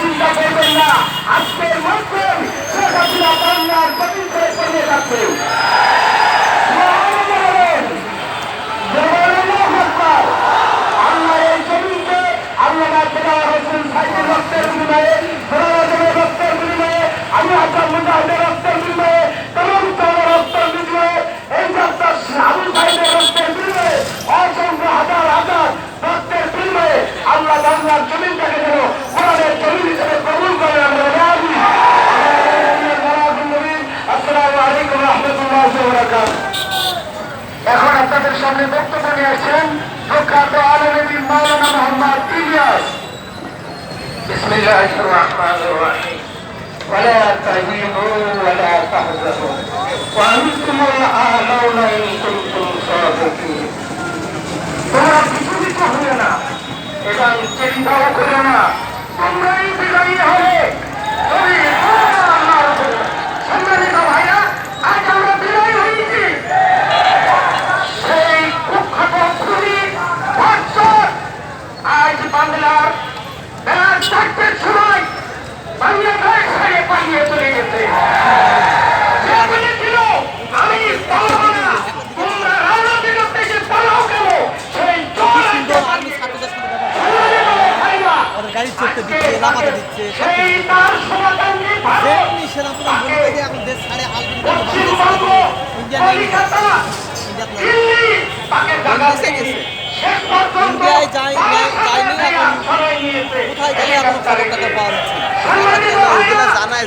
চিন্তা করবেন না, আজকের মাধ্যম শেখ হাসিনা বাংলার গতি করে চলে যাচ্ছে। আল্লাহ এই জমিনকে আল্লাহ রসুল সাইকেল রক্তের বিনিময়ে, রক্তের বিনিময়ে, আমি আপনার মুজাহিদের রক্তের বিনিময়ে, তরুণ রক্তের বিনিময়ে, এই যাত্রা আবু সাইদের রক্তের বিনিময়ে, অসংখ্য হাজার হাজার রক্তের বিনিময়ে আল্লাহ বাংলার জমিনটাকে যেন কোরআনের জমিন হিসেবে কবুল করে। আমরা রাজি। আসসালামু আলাইকুম রহমতুল্লাহ ওয়া এখন আপনাদের সামনে বক্তব্য নিয়ে আসছেন প্রখ্যাত আলেম মাওলানা মোহাম্মদ ইলিয়াস। বিসমিল্লাহির রহমানির রহিম। ওয়ালা তাহিনু ওয়ালা তাহজানু ওয়া আনতুমুল আ'লাউনা ইন কুনতুম সাদিকিন। তোমরা বিচলিত হও না এবং চিন্তাও করো না, তোমরাই বিজয়ী হবে। সম্মানিত ভাইরা, আজ আমরা বিজয়ী হয়েছি। সেই কুখ্যাত খুনি আজ বাংলার বেলা 4টার সময় বাংলাদেশ ছেড়ে পালিয়ে চলে গেছে। আমি পালাবো না, তোমরা রাজনীতির থেকে পালাও কেন? সেই গাড়ি চড়তে দিচ্ছে, লাফাতে দিচ্ছে, এখন দেশ ছাড়ে ইন্ডিয়ায় যায়নি, এখন কোথায় গেলে এখনো খবরটাকে পাওয়া যাচ্ছে জানায়।